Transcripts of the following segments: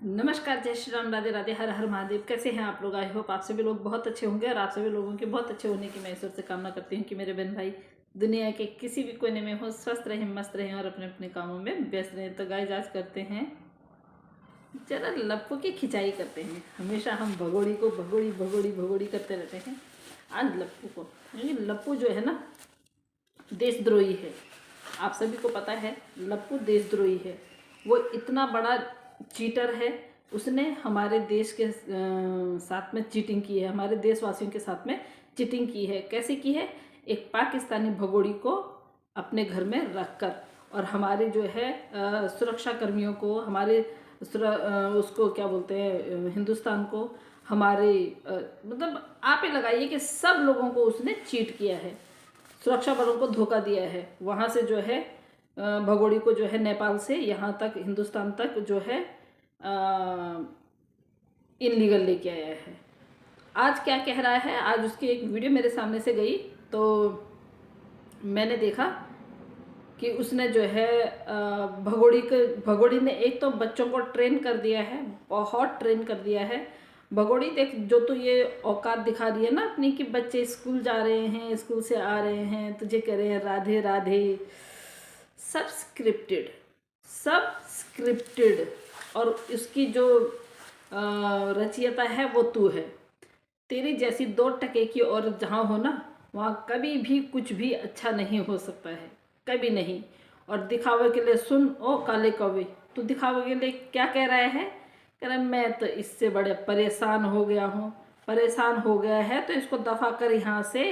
नमस्कार, जय श्री राम, राधे राधे, हर हर महादेव। कैसे हैं आप लोग? आई होप आप सभी लोग बहुत अच्छे होंगे और आप सभी लोगों के बहुत अच्छे होने की मैं ईश्वर से कामना करती हूँ कि मेरे बहन भाई दुनिया के किसी भी कोने में हो, स्वस्थ रहें, मस्त रहें और अपने अपने कामों में व्यस्त रहें। तो गाइस, आज करते हैं जरा लप्पू की खिंचाई करते हैं। हमेशा हम भगोड़ी को भगोड़ी भगोड़ी भगोड़ी करते रहते हैं। आज लप्पू को, क्योंकि लप्पू जो है ना देशद्रोही है। आप सभी को पता है लप्पू देशद्रोही है। वो इतना बड़ा चीटर है। उसने हमारे देश के साथ में चीटिंग की है, हमारे देशवासियों के साथ में चीटिंग की है। कैसे की है? एक पाकिस्तानी भगोड़ी को अपने घर में रखकर और हमारे जो है सुरक्षा कर्मियों को, हमारे उसको क्या बोलते हैं, हिंदुस्तान को, हमारे मतलब आप ही लगाइए कि सब लोगों को उसने चीट किया है, सुरक्षा बलों को धोखा दिया है। वहाँ से जो है भगोड़ी को जो है नेपाल से यहाँ तक हिंदुस्तान तक जो है इनलीगल लेके आया है। आज क्या कह रहा है? आज उसकी एक वीडियो मेरे सामने से गई तो मैंने देखा कि उसने जो है भगोड़ी ने एक तो बच्चों को ट्रेन कर दिया है, बहुत ट्रेन कर दिया है। भगोड़ी देख, जो तो ये औकात दिखा रही है ना अपनी कि बच्चे स्कूल जा रहे हैं, स्कूल से आ रहे हैं, तुझे कह रहे हैं राधे राधे। सब स्क्रिप्टेड, सब स्क्रिप्टेड। और इसकी जो रचयिता है वो तू है। तेरी जैसी 2 टके की और जहाँ हो ना, वहाँ कभी भी कुछ भी अच्छा नहीं हो सकता है, कभी नहीं। और दिखावे के लिए सुन ओ काले कौवे, तू दिखावे के लिए क्या कह रहा है? कह रहा मैं तो इससे बड़े परेशान हो गया हूँ। परेशान हो गया है तो इसको दफा कर यहाँ से।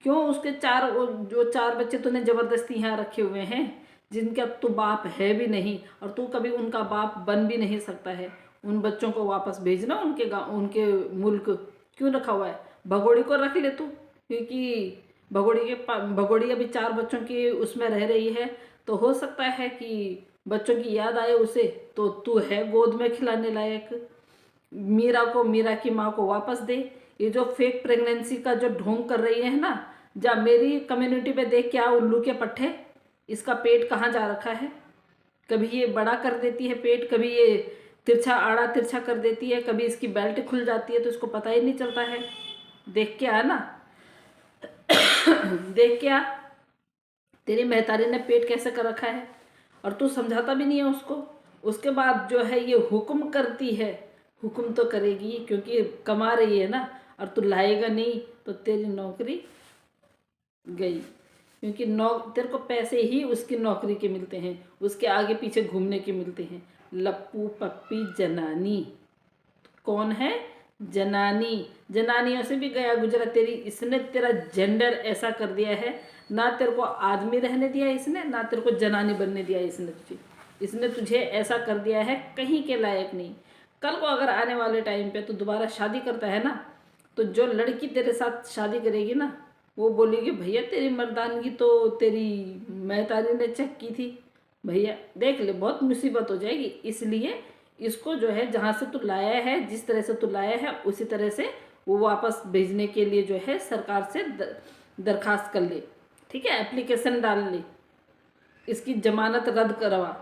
क्यों? उसके जो 4 बच्चे तूने ज़बरदस्ती यहाँ रखे हुए हैं, जिनका तू बाप है भी नहीं और तू कभी उनका बाप बन भी नहीं सकता है। उन बच्चों को वापस भेजना उनके गाँव, उनके मुल्क। क्यों रखा हुआ है? भगोड़ी को रख ले तू, क्योंकि भगोड़ी अभी 4 बच्चों की उसमें रह रही है, तो हो सकता है कि बच्चों की याद आए उसे, तो तू है गोद में खिलाने लायक। मीरा की माँ को वापस दे। ये जो फेक प्रेगनेंसी का जो ढोंग कर रही है ना, जा मेरी कम्युनिटी पे देख क्या उल्लू के पट्टे, इसका पेट कहाँ जा रखा है। कभी ये बड़ा कर देती है पेट, कभी ये तिरछा आड़ा तिरछा कर देती है, कभी इसकी बेल्ट खुल जाती है तो इसको पता ही नहीं चलता है। देख के आ ना देख के आ, तेरी महतारी ने पेट कैसे कर रखा है और तू समझाता भी नहीं है उसको। उसके बाद जो है ये हुक्म करती है। हुक्म तो करेगी क्योंकि कमा रही है ना, और तू लाएगा नहीं तो तेरी नौकरी गई। क्योंकि तेरे को पैसे ही उसकी नौकरी के मिलते हैं, उसके आगे पीछे घूमने के मिलते हैं। लप्पू पप्पी जनानी कौन है? जनानी। जनानियों से भी गया गुजरा तेरी। इसने तेरा जेंडर ऐसा कर दिया है, ना तेरे को आदमी रहने दिया इसने, ना तेरे को जनानी बनने दिया इसने तुझे ऐसा कर दिया है, कहीं के लायक नहीं। कल को अगर आने वाले टाइम पे तो दोबारा शादी करता है ना, तो जो लड़की तेरे साथ शादी करेगी ना, वो बोलेगी भैया तेरी मर्दानगी तो तेरी महतारी ने चेक की थी, भैया देख ले बहुत मुसीबत हो जाएगी। इसलिए इसको जो है जहाँ से तू लाया है, जिस तरह से तू लाया है उसी तरह से वो वापस भेजने के लिए जो है सरकार से दरखास्त कर ले। ठीक है, एप्लीकेशन डाल ले, इसकी जमानत रद्द करवा।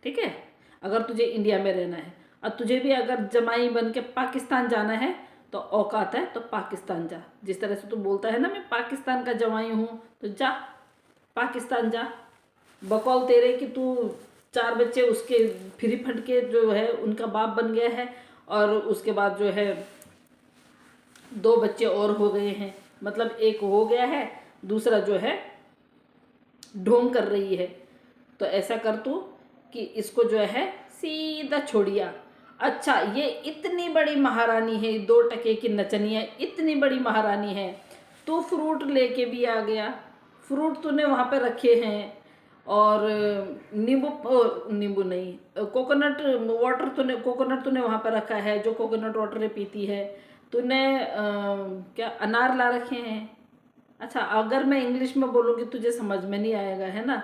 ठीक है, अगर तुझे इंडिया में रहना है। और तुझे भी अगर जमाई बन के पाकिस्तान जाना है तो औकात है तो पाकिस्तान जा। जिस तरह से तू बोलता है ना मैं पाकिस्तान का जमाई हूँ, तो जा पाकिस्तान जा। बकौल तेरे कि तू 4 बच्चे उसके फ्री फंड के जो है उनका बाप बन गया है, और उसके बाद जो है 2 बच्चे और हो गए हैं। मतलब एक हो गया है, दूसरा जो है ढोंग कर रही है। तो ऐसा कर तू कि इसको जो है सीधा छोड़िया। अच्छा, ये इतनी बड़ी महारानी है, 2 टके की नचनिया, इतनी बड़ी महारानी है, तू फ्रूट लेके भी आ गया। फ्रूट तूने वहाँ पे रखे हैं, और नींबू नहीं, कोकोनट वाटर कोकोनट तूने वहाँ पे रखा है, जो कोकोनट वाटर पीती है। तूने क्या अनार ला रखे हैं। अच्छा, अगर मैं इंग्लिश में बोलूँगी तुझे समझ में नहीं आएगा, है ना,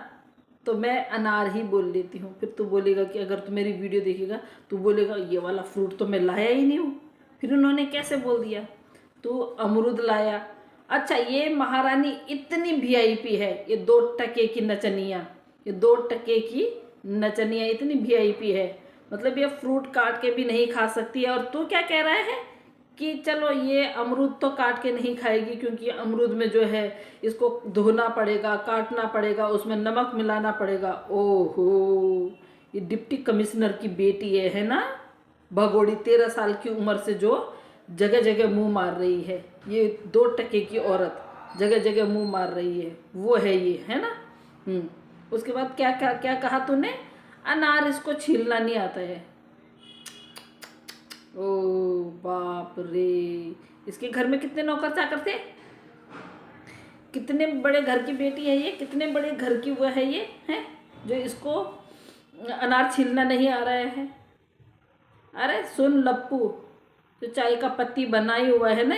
तो मैं अनार ही बोल लेती हूँ। फिर तू बोलेगा कि अगर तू मेरी वीडियो देखेगा तू बोलेगा ये वाला फ्रूट तो मैं लाया ही नहीं हूँ, फिर उन्होंने कैसे बोल दिया? तू अमरूद लाया। अच्छा, ये महारानी इतनी वीआईपी है, ये 2 टके की नचनिया, ये 2 टके की नचनिया इतनी वीआईपी है। मतलब ये फ्रूट काट के भी नहीं खा सकती है। और तू क्या कह रहा है कि चलो ये अमरूद तो काट के नहीं खाएगी क्योंकि अमरूद में जो है इसको धोना पड़ेगा, काटना पड़ेगा, उसमें नमक मिलाना पड़ेगा। ओहो, ये डिप्टी कमिश्नर की बेटी है ना, भगोड़ी 13 साल की उम्र से जो जगह जगह मुंह मार रही है, ये 2 टके की औरत जगह जगह मुंह मार रही है, वो है ये, है ना। उसके बाद क्या क्या क्या कहा तूने? अनार इसको छीलना नहीं आता है। ओ बाप रे, इसके घर में कितने नौकर चाकर थे? कितने बड़े घर की बेटी है ये, कितने बड़े घर की वो है ये, है जो इसको अनार छीलना नहीं आ रहा है। अरे सुन लप्पू, जो चाय का पत्ती बनाई हुआ है ना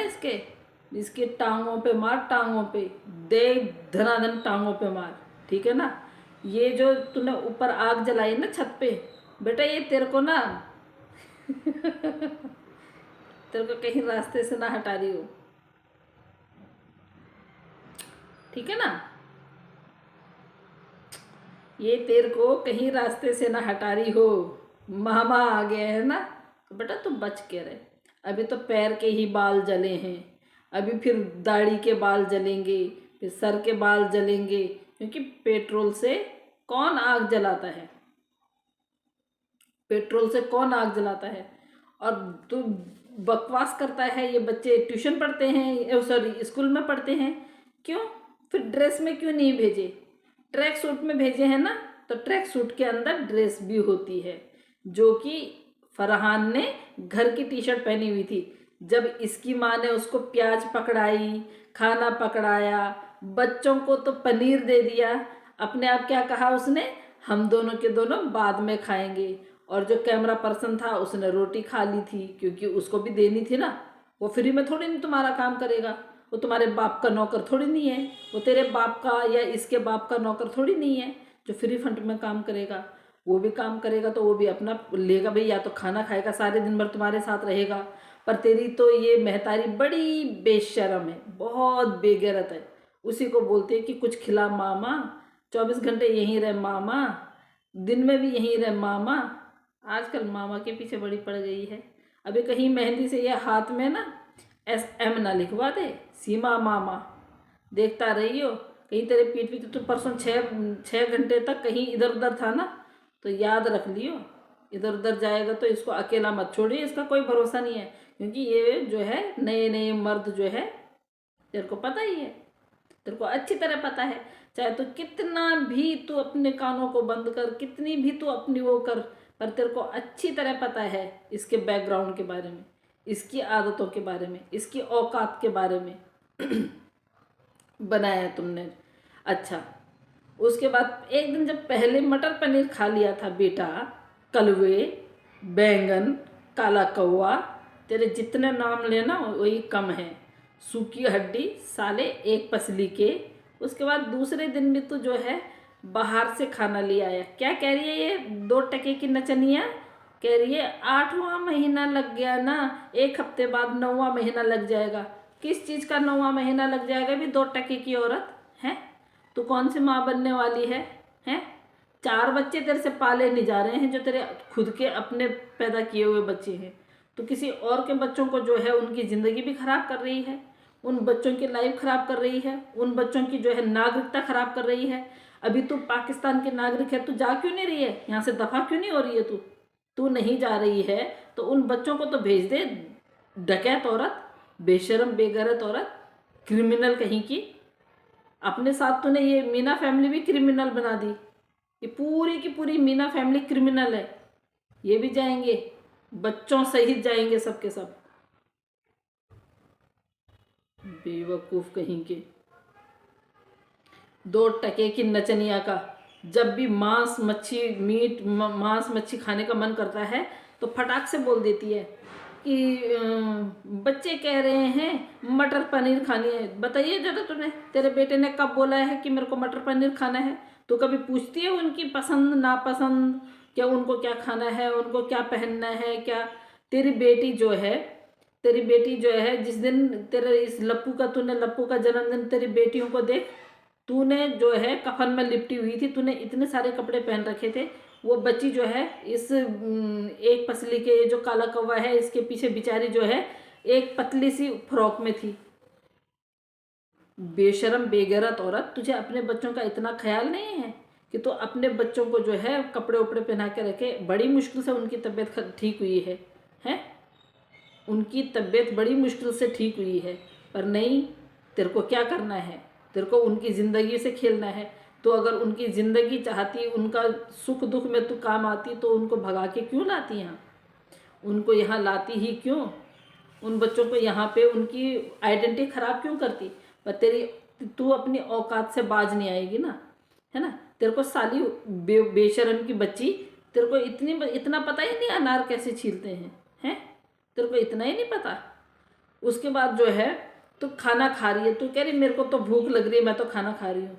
इसके टांगों पे मार, टांगों पे दे, धनाधन टांगों पे मार, ठीक है ना। ये जो तूने ऊपर आग जलाई ना छत पे, बेटा ये तेरे को ना तेरे को कहीं रास्ते से ना हटा रही हो, ठीक है ना। ये तेरे को कहीं रास्ते से ना हटा रही हो, मामा आ गए है ना, तो बेटा तू बच के रहे। अभी तो पैर के ही बाल जले हैं, अभी फिर दाढ़ी के बाल जलेंगे, फिर सर के बाल जलेंगे, क्योंकि पेट्रोल से कौन आग जलाता है? पेट्रोल से कौन आग जलाता है? और तू बकवास करता है। ये बच्चे ट्यूशन पढ़ते हैं, सॉरी स्कूल में पढ़ते हैं, क्यों? फिर ड्रेस में क्यों नहीं भेजे? ट्रैक सूट में भेजे हैं ना, तो ट्रैक सूट के अंदर ड्रेस भी होती है, जो कि फरहान ने घर की टी शर्ट पहनी हुई थी। जब इसकी माँ ने उसको प्याज पकड़ाई, खाना पकड़ाया, बच्चों को तो पनीर दे दिया, अपने आप क्या कहा उसने? हम दोनों के दोनों बाद में खाएंगे। और जो कैमरा पर्सन था उसने रोटी खा ली थी, क्योंकि उसको भी देनी थी ना। वो फ्री में थोड़ी नहीं तुम्हारा काम करेगा, वो तुम्हारे बाप का नौकर थोड़ी नहीं है, वो तेरे बाप का या इसके बाप का नौकर थोड़ी नहीं है जो फ्री फंड में काम करेगा। वो भी काम करेगा तो वो भी अपना लेगा भाई, या तो खाना खाएगा, सारे दिन भर तुम्हारे साथ रहेगा। पर तेरी तो ये महतारी बड़ी बेशरम है, बहुत बेगैरत है। उसी को बोलते हैं कि कुछ खिला मामा, 24 घंटे यहीं रहे मामा, दिन में भी यहीं रहे मामा। आजकल मामा के पीछे बड़ी पड़ गई है। अभी कहीं मेहंदी से ये हाथ में ना SM ना लिखवा दे, सीमा मामा, देखता रही हो कहीं तेरे पीठ पीछे। तो परसों 6 घंटे तक कहीं इधर उधर था ना, तो याद रख लियो, इधर उधर जाएगा तो इसको अकेला मत छोड़िए, इसका कोई भरोसा नहीं है। क्योंकि ये जो है नए नए मर्द जो है, तेरे को पता ही है, तेरे को अच्छी तरह पता है। चाहे तो कितना भी तू अपने कानों को बंद कर, कितनी भी तू अपनी वो कर, पर तेरे को अच्छी तरह पता है इसके बैकग्राउंड के बारे में, इसकी आदतों के बारे में, इसकी औकात के बारे में बनाया तुमने। अच्छा, उसके बाद एक दिन जब पहले मटर पनीर खा लिया था बेटा, कलवे, बैंगन, काला कौवा, तेरे जितने नाम लेना वही कम है। सूखी हड्डी साले एक पसली के। उसके बाद दूसरे दिन भी तू जो है बाहर से खाना ले आया। क्या कह रही है ये 2 टके की नचनिया? कह रही है 8वां महीना लग गया ना, 1 हफ्ते बाद 9वां महीना लग जाएगा। किस चीज़ का 9वां महीना लग जाएगा भी 2 टके की औरत है? तू कौन सी माँ बनने वाली है? हैं? 4 बच्चे तेरे से पाले नहीं जा रहे हैं, जो तेरे खुद के अपने पैदा किए हुए बच्चे हैं। तो किसी और के बच्चों को जो है उनकी ज़िंदगी भी खराब कर रही है, उन बच्चों की लाइफ खराब कर रही है, उन बच्चों की जो है नागरिकता खराब कर रही है। अभी तू पाकिस्तान के नागरिक है, तू जा क्यों नहीं रही है यहाँ से? दफा क्यों नहीं हो रही है तू? तू नहीं जा रही है तो उन बच्चों को तो भेज दे। डकैत औरत, बेशरम बेगैरत औरत, क्रिमिनल कहीं की। अपने साथ तूने ये मीना फैमिली भी क्रिमिनल बना दी। ये पूरी की पूरी मीना फैमिली क्रिमिनल है। ये भी जाएंगे, बच्चों सहित जाएंगे सब के सब। बेवकूफ कहीं के। 2 टके की नचनिया का। जब भी मांस मच्छी मीट मांस मच्छी खाने का मन करता है तो फटाक से बोल देती है कि बच्चे कह रहे हैं मटर पनीर खानी है। बताइए जरा, तूने तेरे बेटे ने कब बोला है कि मेरे को मटर पनीर खाना है? तो कभी पूछती है उनकी पसंद नापसंद, क्या उनको क्या खाना है, उनको क्या पहनना है क्या? तेरी बेटी जो है, तेरी बेटी जो है, जिस दिन तेरे इस लप्पू का, तूने लप्पू का जन्मदिन, तेरी बेटियों को देख, तूने जो है कफन में लिपटी हुई थी, तूने इतने सारे कपड़े पहन रखे थे, वो बच्ची जो है इस एक पसली के ये जो काला कौवा है इसके पीछे बेचारी जो है एक पतली सी फ्रॉक में थी। बेशरम बेगैरत औरत, तुझे अपने बच्चों का इतना ख्याल नहीं है कि तो अपने बच्चों को जो है कपड़े उपड़े पहना के रखे। बड़ी मुश्किल से उनकी तबीयत ठीक हुई है, हैं? उनकी तबीयत बड़ी मुश्किल से ठीक हुई है, पर नहीं, तेरे को क्या करना है, तेरे को उनकी ज़िंदगी से खेलना है। तो अगर उनकी ज़िंदगी चाहती, उनका सुख दुख में तू काम आती, तो उनको भगा के क्यों लाती यहाँ? उनको यहाँ लाती ही क्यों? उन बच्चों को यहाँ पे उनकी आइडेंटिटी ख़राब क्यों करती? पर तू अपनी औकात से बाज नहीं आएगी ना, है ना? तेरे को साली बेशरम की बच्ची, तेरे को इतना पता ही नहीं अनार कैसे छीलते हैं? तेरे को इतना ही नहीं पता? उसके बाद जो है तो खाना खा रही है, तो कह रही मेरे को तो भूख लग रही है, मैं तो खाना खा रही हूँ।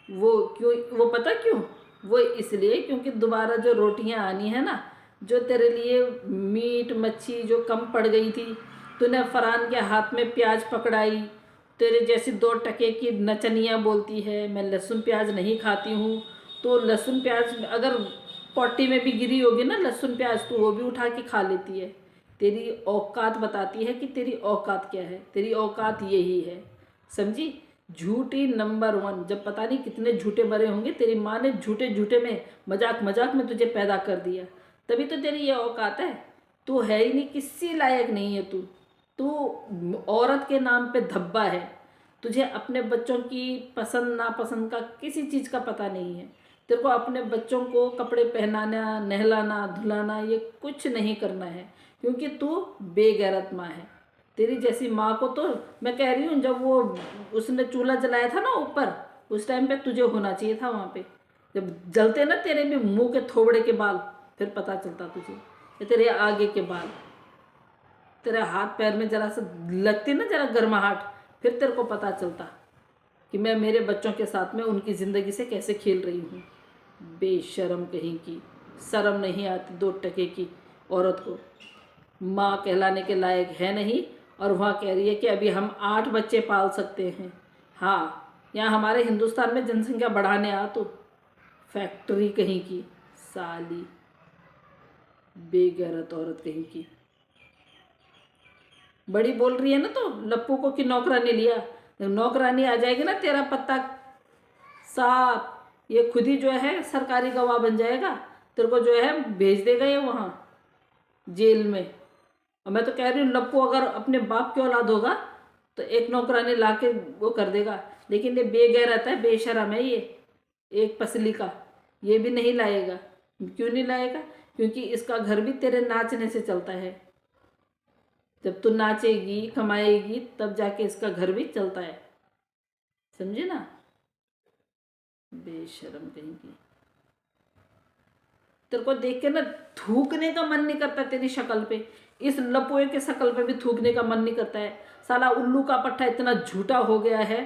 वो क्यों? वो पता क्यों? वो इसलिए क्योंकि दोबारा जो रोटियां आनी है ना, जो तेरे लिए मीट मच्छी जो कम पड़ गई थी, तूने फरहान के हाथ में प्याज पकड़ाई, तेरे जैसी 2 टके की नचनियाँ बोलती है मैं लहसुन प्याज नहीं खाती हूँ। तो लहसुन प्याज अगर पॉटी में भी गिरी होगी ना लहसुन प्याज, तो वो भी उठा के खा लेती है। तेरी औकात बताती है कि तेरी औकात क्या है। तेरी औकात यही है, समझी? झूठी नंबर 1। जब पता नहीं कितने झूठे मरे होंगे, तेरी माँ ने झूठे झूठे में मजाक मजाक में तुझे पैदा कर दिया, तभी तो तेरी ये औकात है। तू है ही नहीं, किसी लायक नहीं है तू। तू औरत के नाम पे धब्बा है। तुझे अपने बच्चों की पसंद नापसंद का किसी चीज़ का पता नहीं है। तेरे को अपने बच्चों को कपड़े पहनाना, नहलाना, धुलाना ये कुछ नहीं करना है, क्योंकि तू बेगैरत माँ है। तेरी जैसी माँ को तो मैं कह रही हूँ, जब वो उसने चूल्हा जलाया था ना ऊपर, उस टाइम पे तुझे होना चाहिए था वहाँ पे। जब जलते ना तेरे भी मुंह के थोबड़े के बाल, फिर पता चलता तुझे। ये तेरे आगे के बाल, तेरे हाथ पैर में जरा सा लगती ना जरा गर्माहट, फिर तेरे को पता चलता कि मैं मेरे बच्चों के साथ में उनकी ज़िंदगी से कैसे खेल रही हूँ। बेशरम कहीं की, शर्म नहीं आती 2 टके की औरत को। माँ कहलाने के लायक है नहीं, और वहाँ कह रही है कि अभी हम 8 बच्चे पाल सकते हैं। हाँ, यहाँ हमारे हिंदुस्तान में जनसंख्या बढ़ाने आ तो। फैक्ट्री कहीं की, साली बेगैरत औरत कहीं की। बड़ी बोल रही है ना, तो लप्पू को कि नौकरानी लिया। नौकरानी आ जाएगी ना, तेरा पत्ता साफ, ये खुद ही जो है सरकारी गवाह बन जाएगा। तेरे को जो है भेज देगा ये वहाँ जेल में। और मैं तो कह रही हूँ, लप्पू अगर अपने बाप की औलाद होगा तो एक नौकरानी ला के वो कर देगा। लेकिन ये बेगैरत है, बेशरम है, ये एक पसली का, ये भी नहीं लाएगा। क्यों नहीं लाएगा? क्योंकि इसका घर भी तेरे नाचने से चलता है। जब तू नाचेगी कमाएगी तब जाके इसका घर भी चलता है, समझे ना? बेशरम कहीं की। तेरे को देख के ना थूकने का मन नहीं करता तेरी शक्ल पे। इस लपुए के शक्ल पे भी थूकने का मन नहीं करता है। साला उल्लू का पट्टा इतना झूठा हो गया है।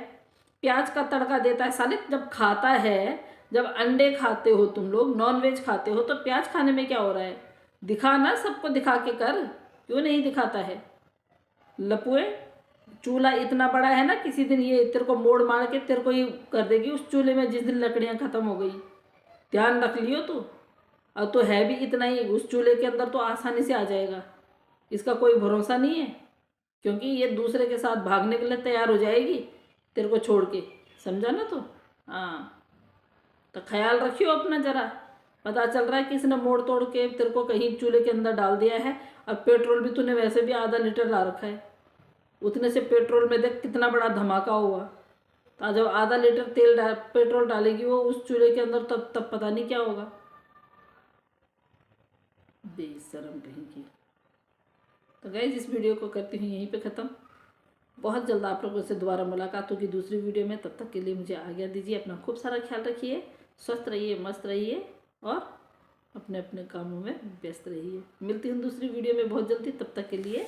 प्याज का तड़का देता है साले जब खाता है। जब अंडे खाते हो तुम लोग, नॉन वेज खाते हो, तो प्याज खाने में क्या हो रहा है? दिखा ना, सबको दिखा के कर। क्यों नहीं दिखाता है लपुए? चूल्हा इतना बड़ा है ना, किसी दिन ये तेरे को मोड़ मार के तेरे को ही कर देगी उस चूल्हे में, जिस दिन लकड़ियाँ खत्म हो गई। ध्यान रख लियो तू। और तो है भी इतना ही, उस चूल्हे के अंदर तो आसानी से आ जाएगा। इसका कोई भरोसा नहीं है, क्योंकि ये दूसरे के साथ भागने के लिए तैयार हो जाएगी तेरे को छोड़ के, समझा ना? तो हाँ, तो ख्याल रखियो अपना ज़रा। पता चल रहा है कि इसने मोड़ तोड़ के तेरे को कहीं चूल्हे के अंदर डाल दिया है। अब पेट्रोल भी तूने वैसे भी आधा लीटर ला रखा है, उतने से पेट्रोल में देख कितना बड़ा धमाका हुआ। तो जब आधा लीटर पेट्रोल डालेगी वो उस चूल्हे के अंदर, तब पता नहीं क्या होगा। बेशरम कहीं की। तो गाइस, इस वीडियो को करती हूँ यहीं पे ख़त्म। बहुत जल्द आप लोगों से दोबारा मुलाकात होगी दूसरी वीडियो में। तब तक के लिए मुझे आज्ञा दीजिए। अपना खूब सारा ख्याल रखिए, स्वस्थ रहिए, मस्त रहिए और अपने अपने कामों में व्यस्त रहिए। मिलती हूँ दूसरी वीडियो में बहुत जल्दी। तब तक के लिए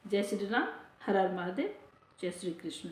जय श्री राम, हर हर महादेव, जय श्री कृष्ण।